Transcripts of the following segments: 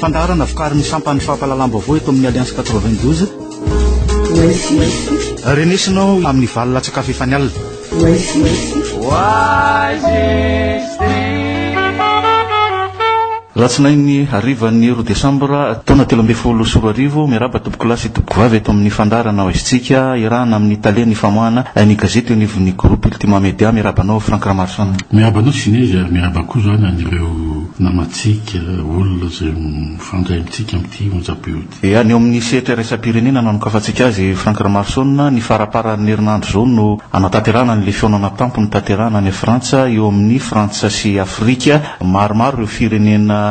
Fandarana vokariny sampany fampahalalam-baovao eto amin'ny Alliance 92. Renesinao amin'ny valina sakafo ifanialina. Latsinainy harivan'ny 2 Desambra taona 2024 miaraba tompoko lasy tompoko vavy eto amin'ny fandarana oesitsika irana amin'ny italiany famoana ny gazety onivon'ny groupe Ultima Media miarabanao Frank Ramarson. Miarabanao Sinéza miaraba koa zany anireo namatsika olona zay mifandray amitsika amity onjam-pehody. Ea ny amin'ny sehatra raisam-pirenena nanokafatsika azy Frank Ramarson ny faraparan'ny herinandro zao no anatanterana ny le fionana tampo ny tanterana ny Frantsa eo amin'ny Frantsa sy Afrika maromaro ireo firenena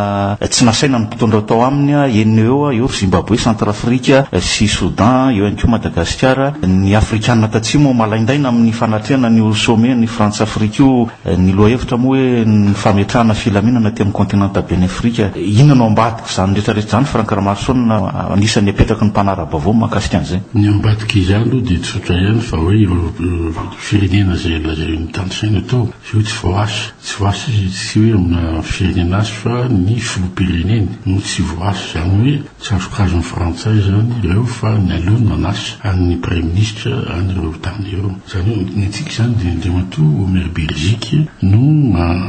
tsy nasaina ny mpitondra tao aminy eneo eo Zimbabwe, Centrafrika sy Soudan eo ihany koa Madagasikara. Ny afrikanina tatsimo malaindaina amin'ny fanatrehana ny sommet ny France Afrique io ny lohahevitra moa hoe ny fametrahana filaminana aty amin'ny continent benefrika. Inona no ambadiky izany rehetrarehetra izany Frank Ramarson anisan'ny apetraky ny mpanara-baovao mahakasika an'izay? Ny ambadiky izany aloha dia tsotra ihany fa hoe firenena zay mitandrinaina tao io tsy voasy tsy hoe amina firenena azy fa ny filoham-pireneny no tsy voasy zany hoe tsy azokazon'ny frantsay zany ireo fa ny alona manasy amin'ny premier ministre anireo tany ireo zany hoe ny antsika zany dia matoa Omer Belgique no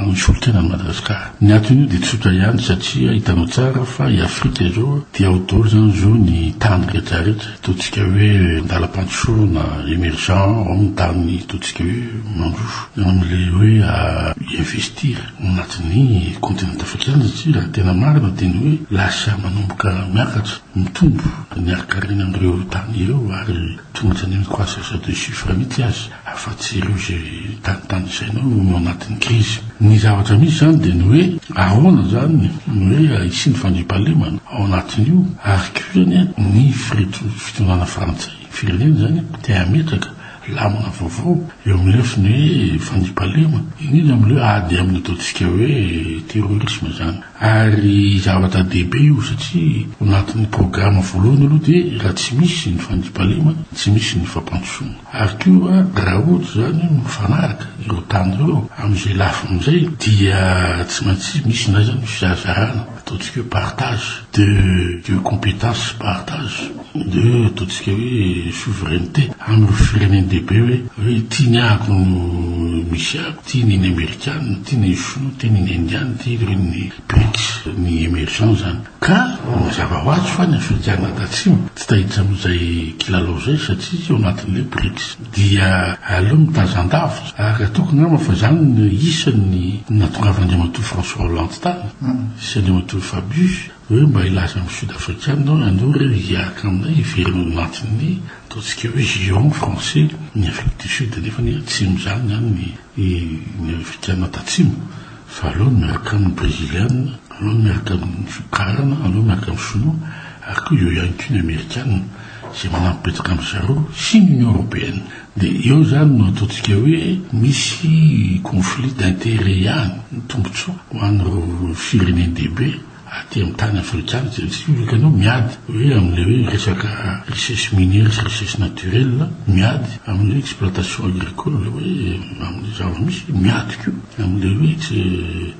nisolontsena ny Madagasikara. Ny antony io dia tsotra ihany satria hitanao tsara fa i Afrika zao dia ao daholo zany zao ny tany rehetrarehetra ataontsika hoe andalam-pandrosoana émergent ao ny tany ataontsika hoe mandroso amin'le hoe investir anatin'ny continent africain satria raha tena marina teny hoe lasa manomboka miakatra mitombo niarakarena amin'ireo tany ireo ary tonga zany amin'ny croissance de chiffre mihitsy azy afa-tsy ireo zay tany sainao no anatin'ny crise. Ny zavatra misy zany dia ny hoe ahoana zany ny hoe isiny fandriam-pahalemana ao anatin'io ary koa zany ny fitondrana frantsay firenena zany te hametraka lamana vaovao eo amin'ny lefiny hoe fandriam-pahalema indrindra amin'ileo ady amin'ny ataontsika hoe terrorisme zany ary zavatra dehibe io satria anatin'ny programme voalohany aloha dia raha tsy misy ny fandriam-pahalema tsy misy ny fampandrosoana ary koa raha ohatra zany mifanaraka ireo tany ireo amin'izay lafi amin'izay dia tsy maintsy misy ndray zany fizazarana ataontsika hoe partage de compétence partage de ataontsika hoe souveraineté amin'ireo firenena dehibe hoe tiany ahako no misy ahako tiany ny amerikana tiany ny chinois tiany ny indiana tiany ny BRICS ny émergent zany ka mazava hoazy fa ny afrikana tatsimo tsy tahitra amin'izay kilalao zay satria eo anatin'le BRICS dia aleo mitazan-davitra ary ataoko ngamba fa zany ny isan'ny natongavandriamatoa François Hollande tany isan'andriamatoa Fabius hoe mba ilaza amin'ny sud-africaine andeo reo hiaraka aminay iverina anatin'ny ataontsika hoe giron français ny Afrique du Sud nefa ny atsimo zany zany ny afrikana tatsimo fa aloha miaraka amin'ny brésilienne aloha miaraka amin'ny karana aloha miaraka amin'ny chinois ary koa eo ihany koa ny amerikana zay manampipetraka amin'ny zareo sy l'Union européenne dia eo zany no ataontsika hoe misy conflit d'intérêt ihany tombotsoa ho an'ireo firenena dehibe aty amin'ny tany afrikana tsy ikanao miady hoe amin'le hoe resaka richesse minière sy richesse naturelle miady amin'le exploitation agricole hoe amin'ny zava-misy miady koa amin'le hoe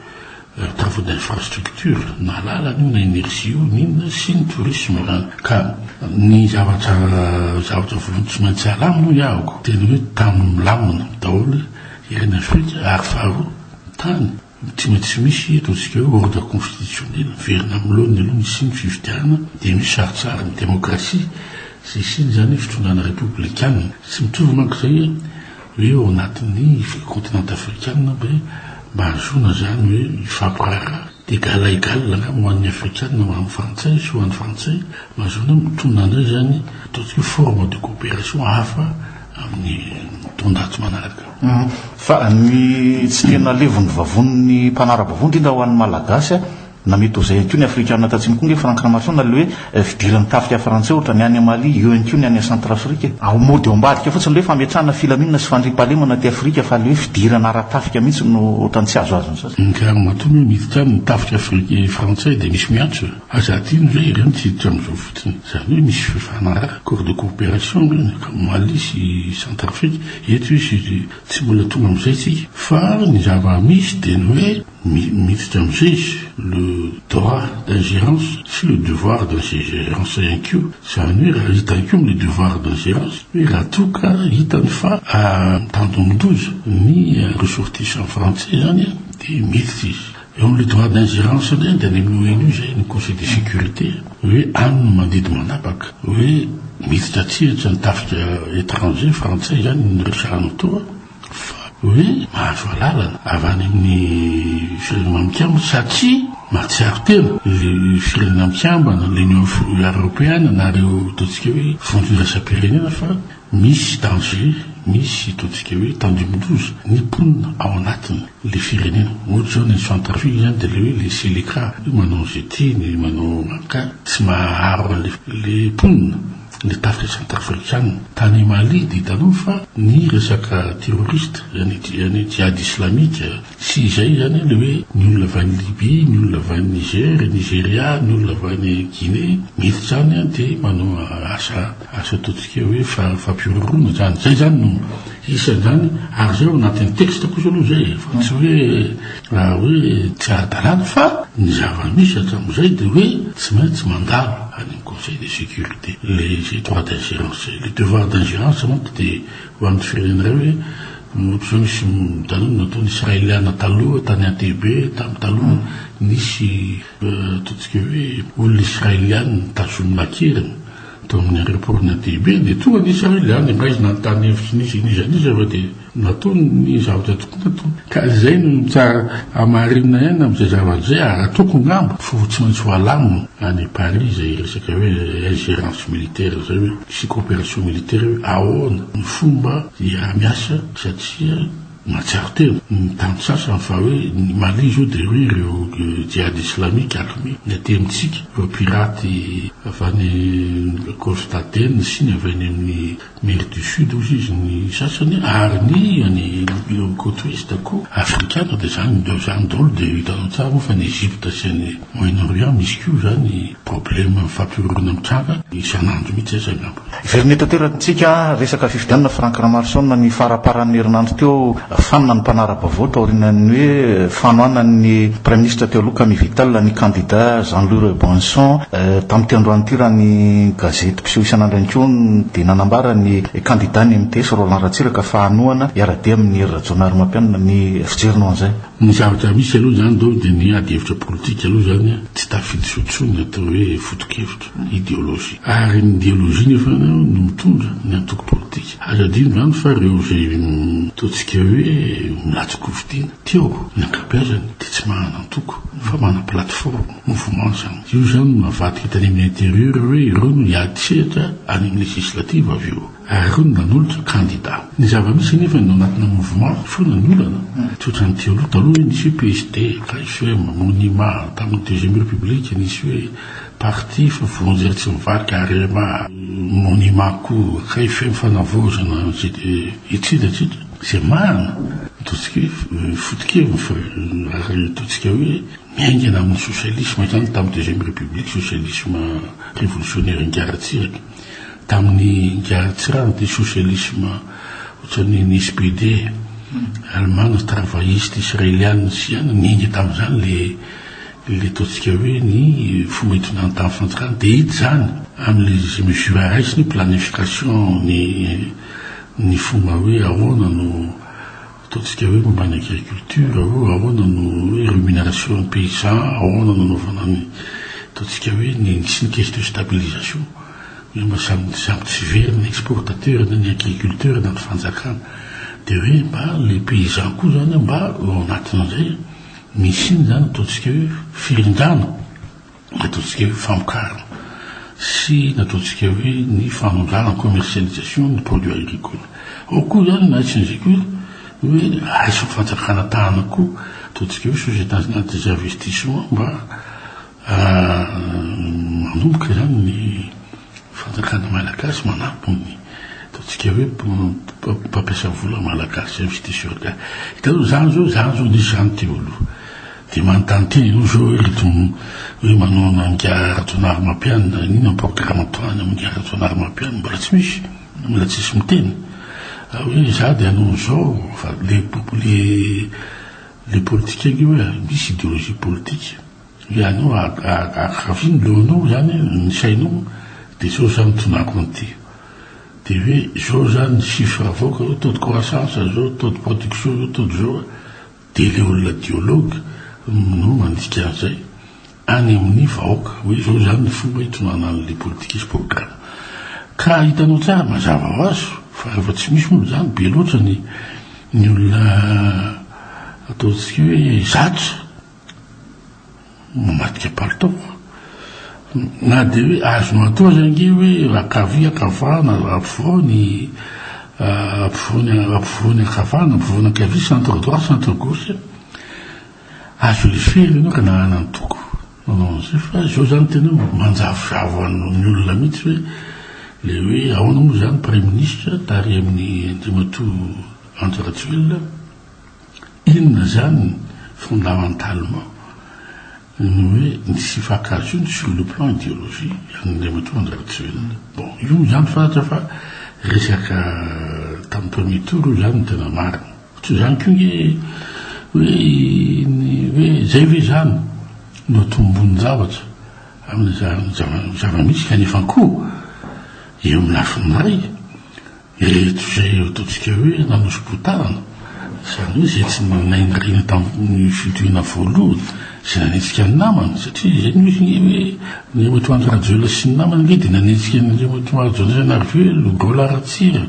travaux d'infrastructure na lalana io na énergie io ninona sy ny tourisme zany ka ny zavatra voalohany tsy maintsy alamina iahako tena hoe tany milamina daholo ireny Afrika ary faharoa tany tsy maintsy misy ataontsika hoe ordre constitutionnel verina amin'lohany aloha misy ny fifidiana dia misy saritsara ny démocratie sy siny zany fitondrana républicaine tsy mitovy manko zay hoe ao anatin'ny continent africaine mba azona zany hoe ifampirara d'égal à égal ho an'ny afrikana ho an'ny frantsay sy ho an'ny frantsay mazona mitondra andray zany ataontsika hoe forme de coopération hafa amin'ny tondatsy manaraka. Fa ny tsy tena levon'ny vavon'ny mpanara-bavony indrindra ho an'ny malagasy namety ho zay ihany koa ny afrikana tatsimo koa nge Frank Ramarson le hoe fidiran'ny tafika frantsay ohatra ny any Mali eo ihany koa ny any Centrafrika ao mody ao ambadika fotsiny hoe fametrahana filaminana sy fandriam-pahalemana ty Afrika fa le hoe fidirana ara-tafika mihitsy no ohatra tsy azo azony sasy ka matoa miditra ny tafika Afrika frantsay dia misy miantso azatino zay ireny tsy hiditra amin'izao fotsiny zany hoe misy fifanaraka accord de coopération reny Mali sy Centrafrika eto hoe tsy mbola tonga amin'izay tsika fa ny zava-misy dia ny hoe miditra amin'izay izy le droit d'ingérence sy le devoir d'ingérence ihany koa. Zany hoe raha hitany koa le devoir d'ingérence hoe raha toa ka hitany fa tandomdozy ny ressortissant français zany dia miditra izy. Eo amin'le droit d'ingérence zany dia any amin'ny ONU zay ny conseil de sécurité hoe any no mandidy manapaka hoe miditra tsiritra ny tafika étranger français zany ny resahana toa fa hoe mahazo alalana avy any amin'ny firenena mikambana satria mahatsiaro tena le firenena mikambana l'Union européenne na reo ataontsika hoe fonds iraisam-pirenena fa misy danger misy ataontsika hoe tandromodrozy ny mponina ao anatiny le firenena. Ohatra zao ny Centrafrique zany dia le hoe le Seleka manao zetiny manao maka tsy maharo le mponina le tafika centrafricaine. Tany Mali dia hitanao fa ny resaka terroriste any jihad islamika sy izay zany le hoe ny olona avy any Libye, ny olona avy any Niger, Nigeria, ny olona avy any Guinée miditra zany dia manao asa ataontsika hoe fampirorona zany. Zay zany no isan'izany ary zay ao anatin'ny texte kosa aloha zay fa tsy hoe raha hoe tsy ara-dalàna fa ny zava-misy hatramin'izay dia hoe tsy maintsy mandalo any conseil de sécurité les droits d'ingérence. Le devoir d'ingérence manko dia ho amin'ny firenena iray hoe ohatra zao misy taloha nataony israeliana taloha tany Entebbe tamin'ny taloha nisy ataontsika hoe olona israeliana tazomina keriny tao amin'ny aéroport Entebbe dia tonga ny israeliana mbaizina antany hevitra nisy niza fa dia nataony ny zavatra tokony nataony ka zay no tsara amarinina ihany amin'izay zavatra zay ataoko ngambo fa tsy maintsy ho alamina any Paris zay resaka hoe ingérence militaire zay hoe sy coopération militaire hoe ahoana ny fomba dia miasa satria mahatsiaro tena ny tany sasany fa hoe ny Mali zao dia hoe ireo jihad islamika armé ny aty amintsika ireo piraty avy any Golfe d'Aden sy ny avy any amin'ny mer du sud ozy izy ny sasany ary ny any côte ouest koa afrikana dia zany daholo dia hitanao tsara moa fa ny Egypte sy ny Moyen-Orient misy koa zany problème fampirorona mitranga isan'andro mihitsy zay ngamba. Verine tanterantsika resaka fifidianana Franck Ramarson ny faraparan'ny herinandro teo fanana ny mpanara-baovao taorianany hoe fanoanany Premier ministre teo aloha Camille Vital ny candidat Jean-Louis Bonson tamin'ny tiandroany ty raha ny gazety mpiseho isan'andro ihany koa dia nanambara ny candidat ny MTS Roland Ratsiraka fa hanoana hiara-dia amin'ny Rajonary Mampianina ny fijerinao an'izay. Ny zavatra misy aloha zany dao dia ny ady hevitra politika aloha zany tsy tafidy sotsony atao hoe foto-kevitra idéologie ary ny idéologie nefa no mitondra ny antoko politika aza dino zany fa reo zay ataontsika hoe milatsoko fidiana teo ny ankabeazany dia tsy manana antoko fa mana plateforme mouvement zany io zany navadika tany amin'ny intérieur hoe ireo no hiady sehatra any amin'ny législative avy eo ary ireo no nanolotra candidat. Ny zava-misy nefa no anatina mouvement foana ny olana tsotra ny teo aloha taloha hoe nisy hoe PSD KFM Monima tamin'ny deuxième république nisy hoe parti fa volonjera tsy mivarika Arema Monima koa KFM fanavozana etsitatsitra zay marina ataontsika hoe foto-kevina fa ary ataontsika hoe miaingana amin'ny socialisme zany tamin'ny deuxième république socialisme révolutionnaire Ngaratsiraka tamin'ny Ngaratsirana dia socialisme ohatran'ny SPD Allemagne travailliste israélienne sy any miainga tamin'izany le ataontsika hoe ny fomba hitondrana tamin'ny fanjakana dia hita zany amin'le mesure raisy ny planification ny fomba hoe ahoana no ataontsika hoe momba ny agriculture ahoana no hoe rémunération paysan ahoana no naovana ny ataontsika hoe sy ny caisse de stabilisation mba samy tsy very ny exportateur na ny agriculteur na ny fanjakana dia hoe mba le paysan koa zany mba ao anatin'izay misy iny zany ataontsika hoe firindrana ataontsika hoe famokarana sy nataontsika hoe ny fanondrana commercialisation ny produit agricole ao koa zany naitsin'izay koa hoe aisa fanjakana tahana koa ataontsika hoe société nationale des investissements mba manomboka zany ny fanjakana malagasy manampy ny ataontsika hoe mpampiasa vola malagasy investisseur ka hitanao zany zao nisy zany teo aloha dia manontany teny ianao zao hoe manao Nga Rajonary Mampianina inona programme atoany amin'ny Nga Rajonary Mampianina mbola tsy misy mbola tsisy miteny Oui, ça dia anao zao fa le politika io misy idéologie politique hoe anao akaviny loanao zany ny sainao de zao zany tonako an'ity de hoe zao zany chiffre avoka hoe taux de croissance zao taux de production zao taux de zao de le olona dialogue no mandika an'izay any amin'ny vahoaka hoe zao zany ny fomba hitonana an'le politique programme ka hitanao tsara mazava ho azo fa rehefa tsy misy moa zany be loatra ny olona ataontsika hoe zatso mamadika palitao na de hoe azonao atao zange hoe akavy akavana ampovoany akavana ampovoany akavy centre droit centre gauche azo le fery anao ka nagnana ny toko nanao an'izay fa zao zany tena manjavozavo ny olona mihitsy hoe le hoe ahoana moa zany premier ministre tary amin'ny andriamatoa André Rajoelina inona zany fondamentalement hoe nisy fankazony sur le plan idéologie andriamatoa André Rajoelina bon io zany fantatra fa resaka tamin'ny premier tour io zany tena marina tsy zany konge hoe zay ve zany no tombony zavatra amin'ny zava-misy kanefa koa eo amin'ny lafiny ray reto zay ataontsika hoe nanosy-potanana zany hoe zay tsy nainarina tamin'ny fitohina voalohany zay nanetsika ny namany satria zay misy ny hoe andriamatoa André Rajoelina sy ny namany nge de nanetsika ny andriamatoa Rajoelina Gola Ratsira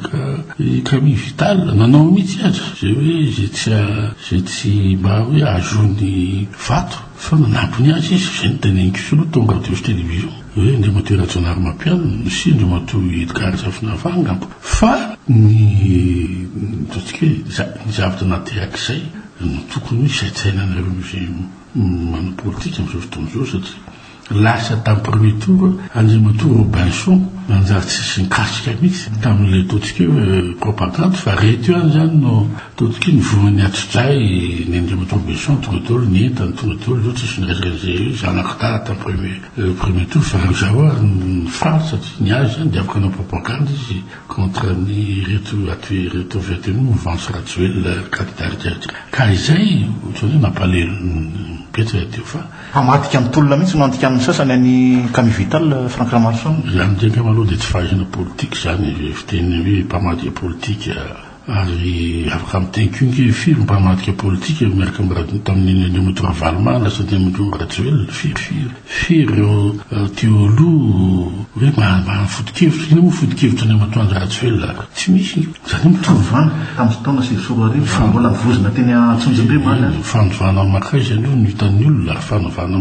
Camille Vital nanao mihitsy aza zay hoe zay tsy mba hoe azony vato fa nanampony azy izy zay niteneniko soloha tonga radio sy télévision hoe andriamatoa Rajonary Mapiano sy andriamatoa Edgar Zafinavanga fa ny totsika ny zavatra naterak'izay tokony hoe saitsainanareo zay manao politika am'izao fotoana zao satria lasa tamin'ny premier tour andriamatoa Robinson nanjary tsisy nikasika mihitsy tamin'le ataontsika hoe propagande fa reto io any zany no ataontsika ny vonany atsodray ny andriamatoa Robinson tonga daholo ny entany tonga daholo zao tsisy nirezirezy hoe zanako tara tamin'ny premier tour fa reo zao ny France satria ny azy zany de afaka hanao propagande izy contre ny reto avy ateny mouvance Rajoelina candidat retraretra ka izay ohatrany hoe nampalelo mipetraka teo fa hamadika amin'ny tolona mihitsy no andika amin'ny sasany any Camille Vital Franck Ramarson zany ndraika maloha de tsy fahazana politique zany fiteny hoe mpamadika politique ary afaka miteny konge firy mpamadika politique miaraka tamin'ny andriamatoa Valma lasa andriamatoa Rajoelina firy teoloha hoe mahafotokevitra ina moa fotokevitra andriamatoa André Rajoelina tsy misy zany mitovana tamin'ny fotoana sy soroarivo fa mbola mivozona teny Antsonjombe mana fanovana makay zany io nitan'ny olona fanovana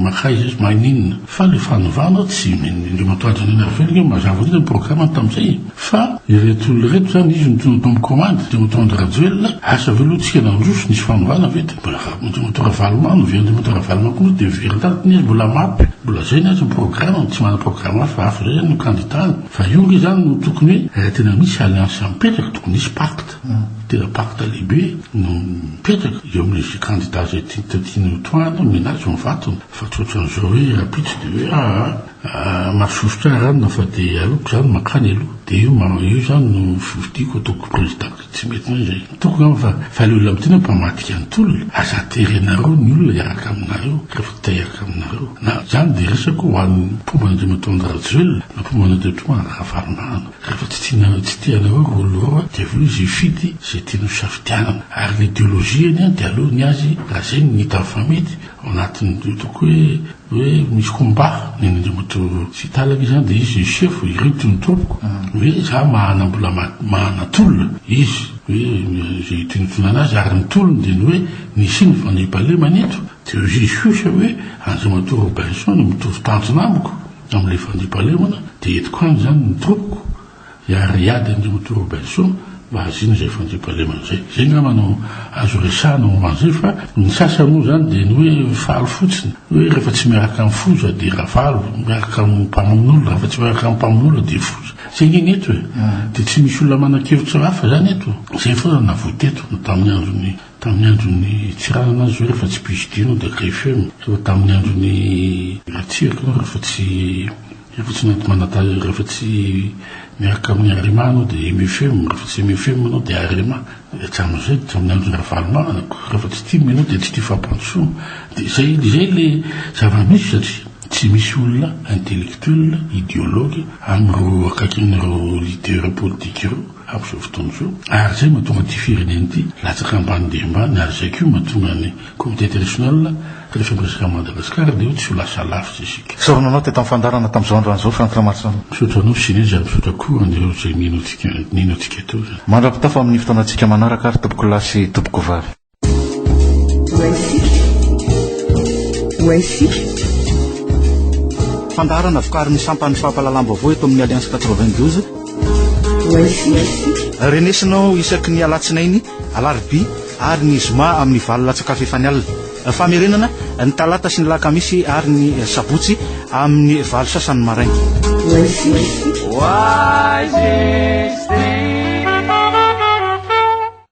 makay izy maninona fa le fanovana tsy andriamatoa André Rajoelina mazava ny programme tamin'izay fa ireto olona reto zany izy tombo commande andriamatoa André Rajoelina asa veloatsika nandroso nisy fanovana ve de andriamatoa Valma ve andriamatoa Valma koa de veritany izy mbola mapy mbola zay ny azy programme tsy mana programme fa hafa zay no candidat fa io nge zany no tokony hoe tena misy alliance mipetraka tokony misy pacte tena pacte lehibe no mipetraka eo amin'le candidat zay tiany toana menazy mivatony fa tsoatran'izao hoe rapitso de hoe mahasosotra ranona fa de aloko zany makany aloha de io zany no fivotiko ataoko président tsy mety zay tokony fa le olona mitena mpamadika ny tolona aza terenareo ny olona iaraka aminareo rehefa tahiaraka aminareo na zany de resako ho an'ny pomban'andriamatoa André Rajoelina na pomban'andriamatoa Valma rehefa tsy tianareo oloreo de velo izy fidy zay tiany safidianana ary l'idéologie any de alohany azy raha zay ny hita fa mety ao anatin'ny toko hoe misy combat ny andriamatoa Vital zany de izy chef irito ny tompoko hoe za mbola mahana tolona izy hoe zay tinotonana azy ary ny tolony de ny hoe nisy ny fandriam-pahalema neto de izy kosa hoe andriamatoa Robinson no mitovy tanjona amiko amin'le fandriam-pahalemana de etiko any zany ny tompoko ary andriamatoa Robinson mba azina zay fandriam-pahalemana zay ngamanao azo resana moman'izay fa ny sasany moa zany de ny hoe faly fotsiny hoe rehefa tsy miaraka amin'ny foza de rafalo miaraka amin'ny mpamonin'olona rehefa tsy miaraka amin'ny mpamonin'olona de foza zay nge eto de tsy misy olona manan-kevitra hafa zany eto zay foana navoteto tamin'ny andron'ny tsiranana azy hoe rehefa tsy pisidino de grefem rehefa tamin'ny andron'ny ratsiraka rehefa tsy manata rehefa tsy miaraka amin'ny arima anao dia mifemo rehefa tsy mifemo anao dia arima hatram'izay amin'ny andro ravalma rehefa tsy tia menao dia tsy tia fampantsoana dia zay le zava-misy satria tsy misy olona intellectuel idéologue amin'ireo akakin'ireo leader politique ireo amin'izao fotoana izao ary zay mahatonga ty fireneny ity latsaka ambany dia ambany ary zay koa mahatonga ny comité international rehefa miresaka Madagasikara dia tsy ho lasa lavitra isika. Soronanao teto amin'ny fandarana tamin'izao androan'izao Frank Marson. Misaotra anao sinezy ary misaotra koa an'ireo zay ninotsika eto. Mandrapitafa amin'ny fotoanantsika manaraka ary toboko lahy sy toboko vavy. Fandarana vokariny sampany fampalalam-baovao eto amin'ny Alliance 92. Renesinao isaky ny alatsinainy alarobia ary ny zoma amin'ny valolatsakafo efa ny alina. Famerenana ny talata sy ny lakamisy ary ny sabotsy amin'ny valo sasany maraina.